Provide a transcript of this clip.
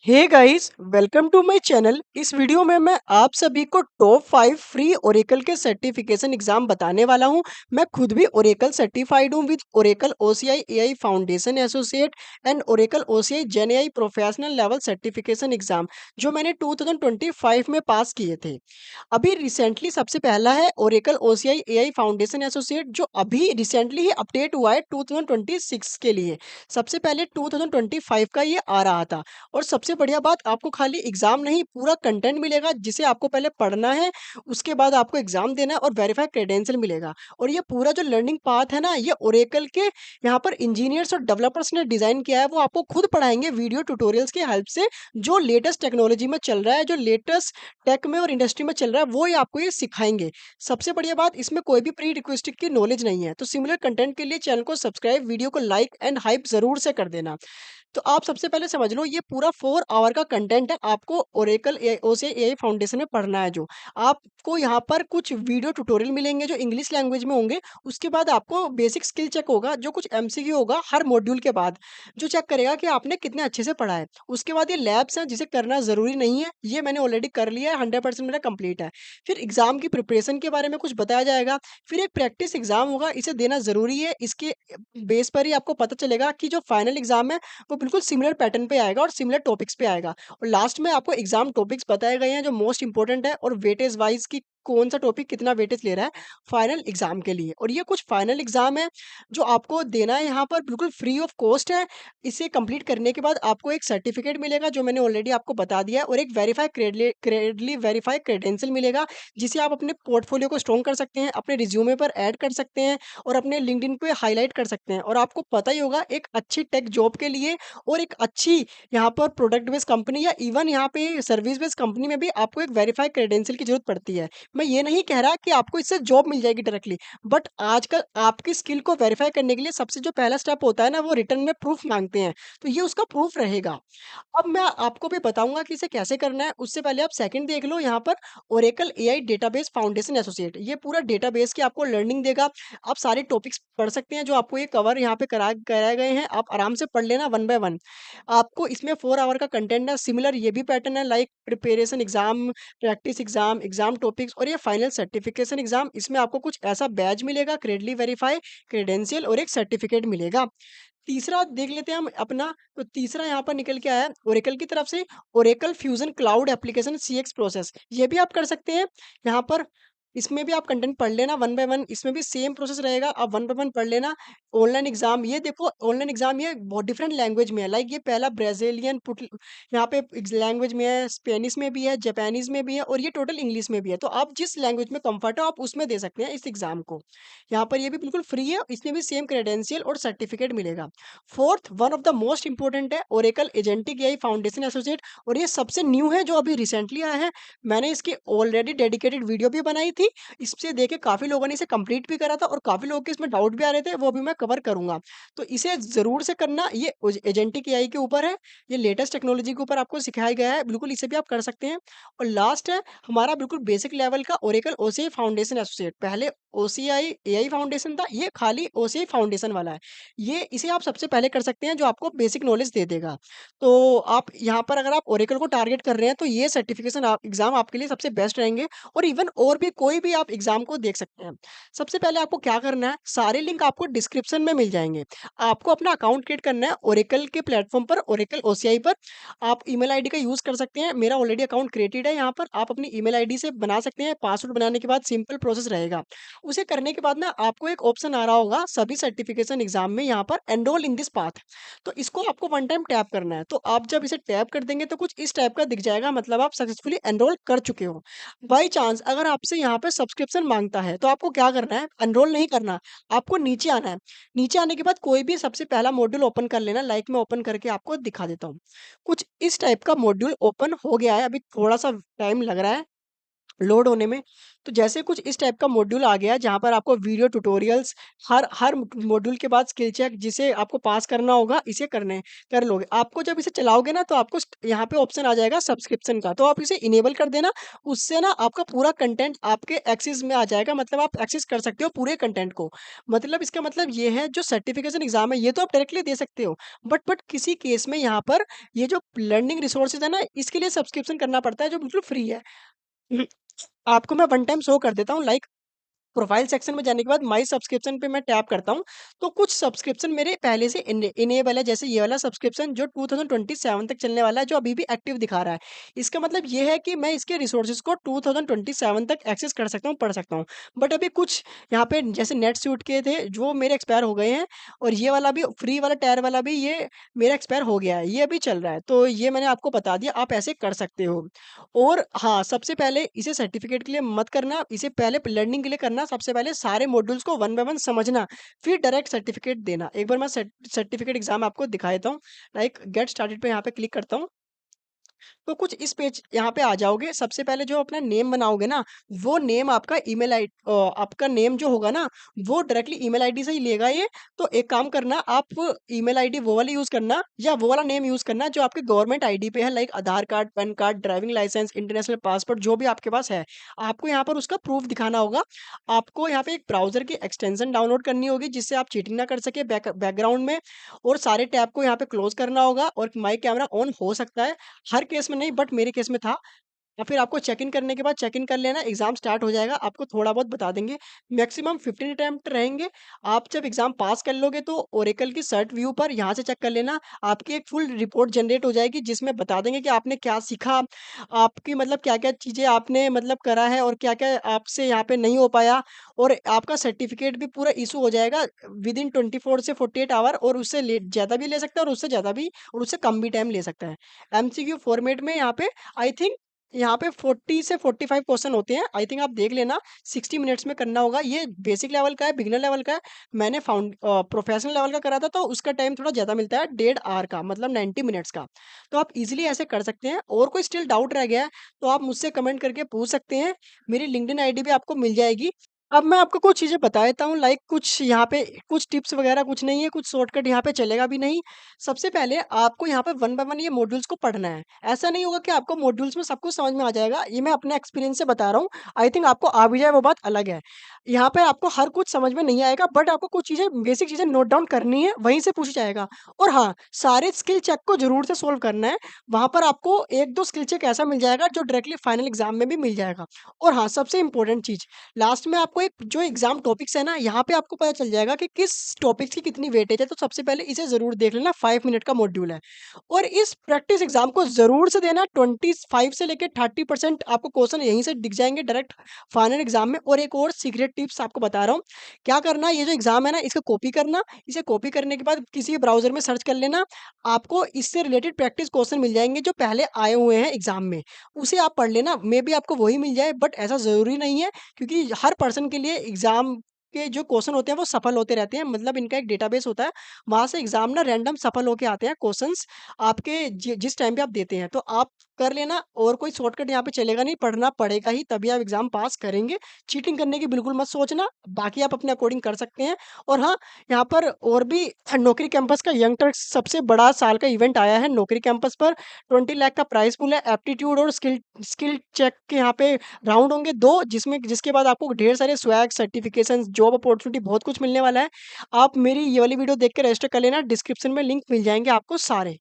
Hey guys, welcome to my channel. इस video में मैं आप सभी को टॉप 5 फ्री ओरेकल के सर्टिफिकेशन एग्जाम बताने वाला हूं। मैं खुद भी ओरेकल सर्टिफाइड हूं with Oracle OCI AI foundation associate and Oracle OCI gen AI professional level certification exam, जो मैंने 2025 में पास किए थे। अभी रिसेंटली सबसे पहला है Oracle OCI AI foundation associate, जो अभी रिसेंटली ही अपडेट हुआ है 2026 के लिए। सबसे पहले 2025 का ये आ रहा था। और सबसे बढ़िया बात, आपको खाली एग्जाम नहीं, पूरा कंटेंट मिलेगा जिसे आपको पहले पढ़ना है, उसके बाद आपको एग्जाम देना है और वेरीफाई क्रेडेंशियल मिलेगा। और ये पूरा जो लर्निंग पाथ है ना, ये ओरेकल के यहाँ पर इंजीनियर्स और डेवलपर्स ने डिजाइन किया है। वो आपको खुद पढ़ाएंगे वीडियो ट्यूटोरियल्स की हेल्प से। जो लेटेस्ट टेक्नोलॉजी में चल रहा है, जो लेटेस्ट टेक में और इंडस्ट्री में चल रहा है, वो ही आपको ये सिखाएंगे। सबसे बढ़िया बात, इसमें कोई भी प्री रिक्वेस्ट की नॉलेज नहीं है। तो सिमिलर कंटेंट के लिए चैनल को सब्सक्राइब, वीडियो को लाइक एंड हाइप जरूर से कर देना। तो आप सबसे पहले समझ लो, ये पूरा 4 आवर का कंटेंट है। आपको ओरेकल ओसीआई एआई फाउंडेशन में पढ़ना है। जो आपको यहाँ पर कुछ वीडियो ट्यूटोरियल मिलेंगे जो इंग्लिश लैंग्वेज में होंगे। उसके बाद आपको बेसिक स्किल चेक होगा, जो कुछ एमसीक्यू होगा हर मॉड्यूल के बाद, जो चेक करेगा कि आपने कितने अच्छे से पढ़ा है। उसके बाद ये लैब्स हैं जिसे करना जरूरी नहीं है, ये मैंने ऑलरेडी कर लिया है, 100% मेरा कंप्लीट है। फिर एग्जाम की प्रिपरेशन के बारे में कुछ बताया जाएगा। फिर एक प्रैक्टिस एग्जाम होगा, इसे देना जरूरी है। इसके बेस पर ही आपको पता चलेगा कि जो फाइनल एग्जाम है वो बिल्कुल सिमिलर पैटर्न पे आएगा और सिमिलर टॉपिक्स पे आएगा। और लास्ट में आपको एग्जाम टॉपिक्स बताए गए हैं जो मोस्ट इंपॉर्टेंट है, और वेटेज वाइज की कौन सा टॉपिक कितना वेटेज ले रहा है फाइनल एग्जाम के लिए। और ये कुछ फाइनल एग्जाम है जो आपको देना है, यहाँ पर बिल्कुल फ्री ऑफ कॉस्ट है। इसे कंप्लीट करने के बाद आपको एक सर्टिफिकेट मिलेगा, जो मैंने ऑलरेडी आपको बता दिया है, और एक वेरीफाई क्रेडली वेरीफाई क्रेडेंशियल मिलेगा, जिसे आप अपने पोर्टफोलियो को स्ट्रॉन्ग कर सकते हैं, अपने रिज्यूमे पर ऐड कर सकते हैं और अपने लिंक्डइन पे हाईलाइट कर सकते हैं। और आपको पता ही होगा, एक अच्छी टेक जॉब के लिए और एक अच्छी यहाँ पर प्रोडक्ट बेस्ड कंपनी या इवन यहाँ पे सर्विस बेस्ड कंपनी में भी आपको एक वेरीफाई क्रेडेंशियल की जरूरत पड़ती है। मैं ये नहीं कह रहा कि आपको इससे जॉब मिल जाएगी डायरेक्टली, बट आजकल आपकी स्किल को वेरीफाई करने के लिए सबसे जो पहला स्टेप होता है ना, वो रिटर्न में प्रूफ मांगते हैं। तो ये उसका प्रूफ रहेगा। अब मैं आपको भी बताऊंगा कि इसे कैसे करना है। उससे पहले आप सेकंड देख लो, यहाँ पर Oracle AI database foundation associate, ये पूरा डेटाबेस की आपको लर्निंग देगा। आप सारे टॉपिक्स पढ़ सकते हैं जो आपको ये कवर यहाँ पे कराए गए हैं, आप आराम से पढ़ लेना वन बाय वन। आपको इसमें 4 आवर का कंटेंट है। सिमिलर ये भी पैटर्न है, like preparation exam, practice exam, exam topics और ये फाइनल सर्टिफिकेशन एग्जाम। इसमें आपको कुछ ऐसा बैज मिलेगा, क्रेडली वेरीफाई क्रेडेंशियल, और एक सर्टिफिकेट मिलेगा। तीसरा देख लेते हैं हम अपना। तो तीसरा यहाँ पर निकल के आया है ओरेकल की तरफ से, Oracle fusion cloud application CX process. ये भी आप कर सकते हैं यहाँ पर। इसमें भी आप कंटेंट पढ़ लेना वन बाय वन, इसमें भी सेम प्रोसेस रहेगा, आप वन बाय वन पढ़ लेना। ऑनलाइन एग्जाम, ये देखो ऑनलाइन एग्जाम ये बहुत डिफरेंट लैंग्वेज में है। लाइक ये पहला ब्राजीलियन पुट यहाँ पे लैंग्वेज में है, स्पेनिश में भी है, जापानीज में भी है, और ये टोटल इंग्लिश में भी है। तो आप जिस लैंग्वेज में कंफर्ट हो आप उसमें दे सकते हैं इस एग्जाम को। यहाँ पर ये भी बिल्कुल फ्री है, इसमें भी सेम क्रेडेंशियल और सर्टिफिकेट मिलेगा। Fourth, one of the most important है Oracle agentic AI foundation associate, और ये सबसे न्यू है जो अभी रिसेंटली आया है। मैंने इसकी ऑलरेडी डेडिकेटेड वीडियो भी बनाई थी। इससे देखे काफी लोगों ने इसे कंप्लीट भी करा था, और काफी लोगों के इसमें डाउट भी आ रहे थे, वो भी मैं कवर करूंगा। तो इसे जरूर से करना। ये एजेंटिक एआई के ऊपर है, ये लेटेस्ट टेक्नोलॉजी के ऊपर आपको सिखाया गया है, बिल्कुल इसे भी आप कर सकते हैं। और लास्ट है हमारा बिल्कुल बेसिक लेवल का ओरेकल ओसीआई फाउंडेशन एसोसिएट। पहले ओसीआई एआई फाउंडेशन था, ये खाली ओसीआई फाउंडेशन वाला है। ये इसे आप सबसे पहले कर सकते हैं, जो आपको बेसिक नॉलेज दे देगा। तो आप यहाँ पर अगर आप ओरेकल को टारगेट कर रहे हैं, तो ये सर्टिफिकेशन एग्जाम आपके लिए सबसे बेस्ट रहेंगे। और इवन और भी कोई भी आप एग्जाम को देख सकते हैं। सबसे पहले आपको क्या करना है, सारे लिंक आपको डिस्क्रिप्शन में मिल जाएंगे। आपको अपना अकाउंट क्रिएट करना है ओरेकल के प्लेटफॉर्म पर, ओरेकल ओसीआई पर। आप ईमेल आईडी का यूज कर सकते हैं, मेरा ऑलरेडी अकाउंट क्रिएटेड है। यहाँ पर आप अपनी ईमेल आईडी से बना सकते हैं। पासवर्ड बनाने के बाद सिंपल प्रोसेस रहेगा। उसे करने के बाद ना आपको एक ऑप्शन आ रहा होगा सभी सर्टिफिकेशन एग्जाम में, यहाँ पर एनरोल इन दिस पाथ। तो इसको आपको वन टाइम टैप करना है। तो आप जब इसे टैप कर देंगे तो कुछ इस टाइप का दिख जाएगा, मतलब आप सक्सेसफुली एनरोल कर चुके हो। बाई चांस अगर आपसे यहाँ पे सब्सक्रिप्शन मांगता है, तो आपको क्या करना है, एनरोल नहीं करना, आपको नीचे आना है। नीचे आने के बाद कोई भी सबसे पहला मॉड्यूल ओपन कर लेना। लाइक मैं ओपन करके आपको दिखा देता हूँ। कुछ इस टाइप का मॉड्यूल ओपन हो गया है, अभी थोड़ा सा टाइम लग रहा है। लोड होने में। तो जैसे कुछ इस टाइप का मॉड्यूल आ गया जहाँ पर आपको वीडियो ट्यूटोरियल्स हर हर मॉड्यूल के बाद स्किल चेक जिसे आपको पास करना होगा, इसे करने कर लोगे। आपको जब इसे चलाओगे ना तो आपको यहाँ पे ऑप्शन आ जाएगा सब्सक्रिप्शन का, तो आप इसे इनेबल कर देना। उससे ना आपका पूरा कंटेंट आपके एक्सेस में आ जाएगा, मतलब आप एक्सेस कर सकते हो पूरे कंटेंट को। मतलब इसका मतलब ये है जो सर्टिफिकेशन एग्जाम है ये तो आप डायरेक्टली दे सकते हो, बट किसी केस में यहाँ पर ये जो लर्निंग रिसोर्सेज है ना इसके लिए सब्सक्रिप्शन करना पड़ता है जो बिल्कुल फ्री है। आपको मैं वन टाइम शो कर देता हूँ, लाइक प्रोफाइल सेक्शन में जाने के बाद माय सब्सक्रिप्शन पे मैं टैप करता हूँ, तो कुछ सब्सक्रिप्शन मेरे पहले से इनेबल है, जैसे ये वाला सब्सक्रिप्शन जो 2027 तक चलने वाला है, जो अभी भी एक्टिव दिखा रहा है। इसका मतलब ये है कि मैं इसके रिसोर्सेज को 2027 तक एक्सेस कर सकता हूँ, पढ़ सकता हूँ। बट अभी कुछ यहाँ पे जैसे नेट सूट के थे जो मेरे एक्सपायर हो गए हैं, और ये वाला भी फ्री वाला टायर वाला भी ये मेरा एक्सपायर हो गया है, ये अभी चल रहा है। तो ये मैंने आपको बता दिया, आप ऐसे कर सकते हो। और हाँ, सबसे पहले इसे सर्टिफ़िकेट के लिए मत करना, इसे पहले लर्निंग के लिए करना। सबसे पहले सारे मॉड्यूल्स को वन बाय वन समझना, फिर डायरेक्ट सर्टिफ़िकेट देना। एक बार मैं सर्टिफ़िकेट एग्ज़ाम आपको दिखा देता हूँ। लाइक गेट स्टार्टेड पे यहाँ पे क्लिक करता हूँ। तो कुछ इस पेज यहाँ पे आ जाओगे। सबसे पहले जो अपना नेम बनाओगे ना, वो नेम आपका आपका नेम जो होगा ना, वो डायरेक्टली ईमेल आईडी से ही लेगा ये। तो एक काम करना, आप ईमेल आईडी वो वाली यूज़ करना या वो वाला नेम यूज़ करना जो आपके गवर्नमेंट आईडी पे है, like Aadhaar card, PAN card, driving licence, international passport, जो भी आपके पास है। आपको यहाँ पर उसका प्रूफ दिखाना होगा। आपको यहाँ पे एक ब्राउज़र की एक्सटेंशन डाउनलोड करनी होगी जिससे आप चीटिंग ना कर सके बैकग्राउंड में, और सारे टैब को यहाँ पे क्लोज़ करना होगा, और माइक कैमरा ऑन हो सकता है। हर केस में नहीं, बट मेरे केस में था। या फिर आपको चेक इन करने के बाद चेक इन कर लेना, एग्ज़ाम स्टार्ट हो जाएगा, आपको थोड़ा बहुत बता देंगे। मैक्सिमम 15 अटेम्प्ट रहेंगे। आप जब एग्ज़ाम पास कर लोगे तो ओरेकल की सर्ट व्यू पर यहाँ से चेक कर लेना, आपकी एक फुल रिपोर्ट जनरेट हो जाएगी जिसमें बता देंगे कि आपने क्या सीखा, आपकी मतलब क्या-क्या चीज़ें आपने मतलब करा है और क्या-क्या आपसे यहाँ पे नहीं हो पाया, और आपका सर्टिफ़िकेट भी पूरा इश्यू हो जाएगा विदिन 24 से 48 आवर, और उससे ज़्यादा भी ले सकता है और उससे ज़्यादा भी और उससे कम भी टाइम ले सकता है। एमसीक्यू फॉर्मेट में यहाँ पे आई थिंक यहाँ पे 40 से 45 क्वेश्चन होते हैं। आई थिंक आप देख लेना, 60 मिनट्स में करना होगा। ये बेसिक लेवल का है, बिगिनर लेवल का है। मैंने प्रोफेशनल लेवल का करा था तो उसका टाइम थोड़ा ज़्यादा मिलता है, 1.5 आवर का, मतलब 90 मिनट्स का। तो आप इज़िली ऐसे कर सकते हैं। और कोई स्टिल डाउट रह गया है तो आप मुझसे कमेंट करके पूछ सकते हैं। मेरी लिंक्डइन आईडी भी आपको मिल जाएगी। अब मैं आपको कुछ चीज़ें बता देता हूँ, लाइक कुछ यहाँ पे कुछ टिप्स वगैरह कुछ नहीं है, कुछ शॉर्टकट यहाँ पे चलेगा भी नहीं। सबसे पहले आपको यहाँ पे वन बाय वन ये मॉड्यूल्स को पढ़ना है। ऐसा नहीं होगा कि आपको मॉड्यूल्स में सब कुछ समझ में आ जाएगा, ये मैं अपने एक्सपीरियंस से बता रहा हूँ। आई थिंक आपको आ भी जाए वो बात अलग है। यहाँ पे आपको हर कुछ समझ में नहीं आएगा, बट आपको कुछ चीज़ें बेसिक चीज़ें नोट डाउन करनी है, वहीं से पूछा जाएगा। और हाँ, सारे स्किल चेक को ज़रूर से सोल्व करना है। वहाँ पर आपको 1-2 स्किल चेक ऐसा मिल जाएगा जो डायरेक्टली फाइनल एग्ज़ाम में भी मिल जाएगा। और हाँ, सबसे इम्पोर्टेंट चीज़, लास्ट में आपको एक जो एग्ज़ाम टॉपिक्स है ना, यहाँ पे आपको पता चल जाएगा कि किस टॉपिक्स की कितनी वेटेज है। तो सबसे पहले इसे ज़रूर देख लेना, 5 मिनट का मॉड्यूल है। और इस प्रैक्टिस एग्ज़ाम को ज़रूर से देना, 25 से लेके 30% आपको क्वेश्चन यहीं से दिख जाएँगे डायरेक्ट फाइनल एग्ज़ाम में। और एक और सीक्रेट टिप्स आपको बता रहा हूँ, क्या करना, ये जो एग्ज़ाम है ना, इसको कॉपी करना। इसे कॉपी करने के बाद किसी ब्राउज़र में सर्च कर लेना, आपको इससे रिलेटेड प्रैक्टिस क्वेश्चन मिल जाएँगे जो पहले आए हुए हैं एग्ज़ाम में। उसे आप पढ़ लेना, मेबी आपको वही मिल जाए, बट ऐसा ज़रूरी नहीं है, क्योंकि हर पर्सन के लिए एग्ज़ाम के जो क्वेश्चन होते हैं वो सफल होते रहते हैं, मतलब इनका एक डेटाबेस होता है, वहाँ से एग्ज़ाम ना रैंडम सफल होके आते हैं क्वेश्चंस आपके जिस टाइम पे आप देते हैं, तो आप कर लेना। और कोई शॉर्टकट यहाँ पे चलेगा नहीं, पढ़ना पड़ेगा ही तभी आप एग्ज़ाम पास करेंगे। चीटिंग करने की बिल्कुल मत सोचना, बाकी आप अपने अकॉर्डिंग कर सकते हैं। और हाँ, यहाँ पर और भी नौकरी कैंपस का यंग टर्क्स सबसे बड़ा साल का इवेंट आया है नौकरी कैंपस पर। 20 लाख का प्राइज़ पूल है, एप्टीट्यूड और स्किल स्किल चेक के यहाँ पे राउंड होंगे 2, जिसमें जिसके बाद आपको ढेर सारे स्वैग, सर्टिफ़िकेशंस, जॉब अपॉर्च्युनिटी बहुत कुछ मिलने वाला है। आप मेरी ये वाली वीडियो देख के रजिस्टर कर लेना, डिस्क्रिप्शन में लिंक मिल जाएँगे आपको सारे।